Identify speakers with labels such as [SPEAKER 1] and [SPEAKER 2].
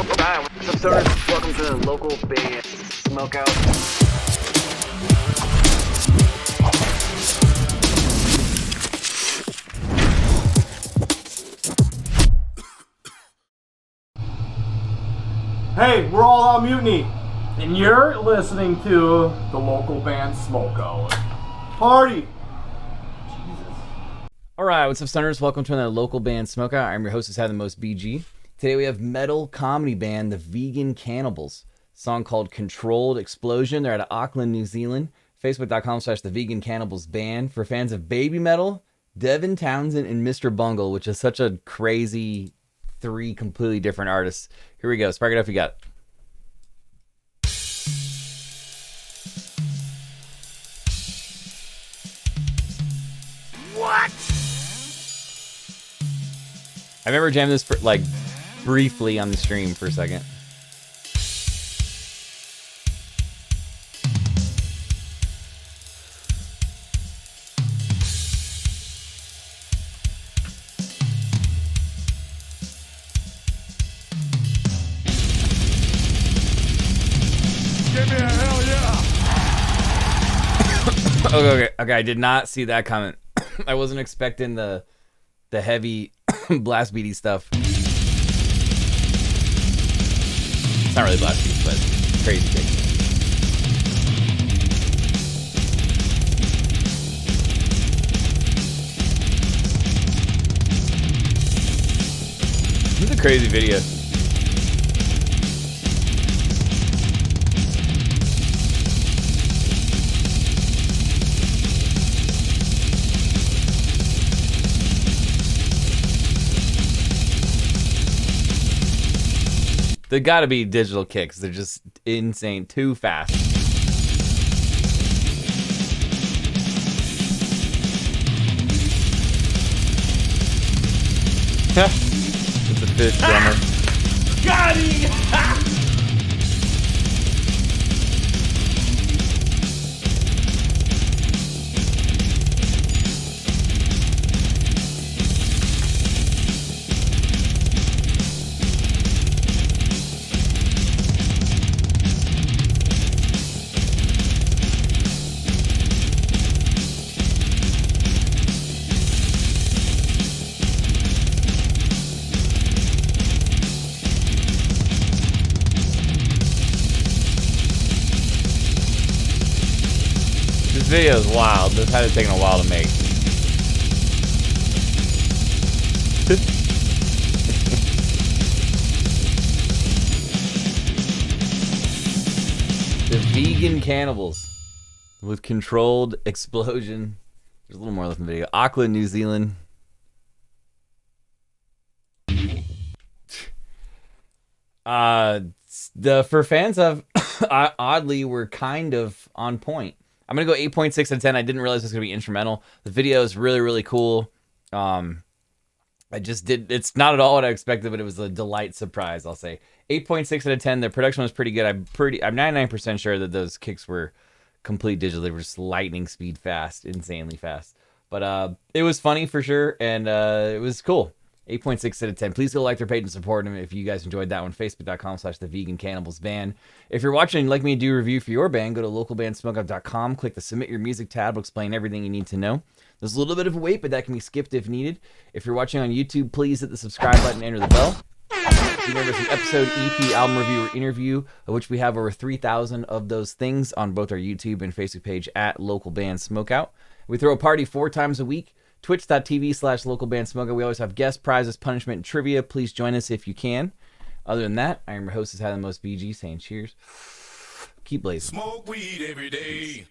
[SPEAKER 1] Hi, what's up, stoners? Welcome to the local band Smokeout.
[SPEAKER 2] Hey, we're all on mutiny, and you're listening to the local band Smokeout. Party! Jesus.
[SPEAKER 3] Alright, what's up, Stunners? Welcome to another local band Smokeout. I'm your host who's had the most BG. Today we have metal comedy band The Vegan Cannibals. Song called Controlled Explosion. They're out of Auckland, New Zealand. Facebook.com/The Vegan Cannibals Band. For fans of baby metal, Devin Townsend and Mr. Bungle, which is such a crazy three completely different artists. Here we go. Spark it up if you got it.
[SPEAKER 1] What?
[SPEAKER 3] I remember jamming this for, like, briefly on the stream for a second.
[SPEAKER 4] Give me a hell yeah!
[SPEAKER 3] Okay, I did not see that comment. I wasn't expecting the heavy blast beaty stuff. It's not really blast beats, but crazy big. This is a crazy video. They gotta be digital kicks. They're just insane. Too fast. It's a fish drummer.
[SPEAKER 2] Got him!
[SPEAKER 3] This video is wild. This had taken a while to make. The Vegan Cannibals with Controlled Explosion. There's a little more left in the video. Auckland, New Zealand. For fans of oddly, we're kind of on point. I'm gonna go 8.6 out of 10. I didn't realize it was gonna be instrumental. The video is really, really cool. It's not at all what I expected, but it was a delight surprise, I'll say. 8.6 out of 10. The production was pretty good. I'm 99% sure that those kicks were complete digital. They were just lightning speed fast, insanely fast. But it was funny for sure, and it was cool. 8.6 out of 10. Please go like their page and support them if you guys enjoyed that one. Facebook.com/The Vegan Cannibals Band. If you're watching and like me to do a review for your band, go to localbandsmokeout.com. Click the Submit Your Music tab. It'll explain everything you need to know. There's a little bit of a wait, but that can be skipped if needed. If you're watching on YouTube, please hit the subscribe button and enter the bell. Remember, it's an episode, EP, album review, or interview, of which we have over 3,000 of those things on both our YouTube and Facebook page at Local Band Smokeout. We throw a party 4 times a week. Twitch.tv/localbandsmokeout. We always have guest prizes, punishment, and trivia. Please join us if you can. Other than that, I am your host who's had the most BG, saying cheers. Keep blazing.
[SPEAKER 4] Smoke weed every day.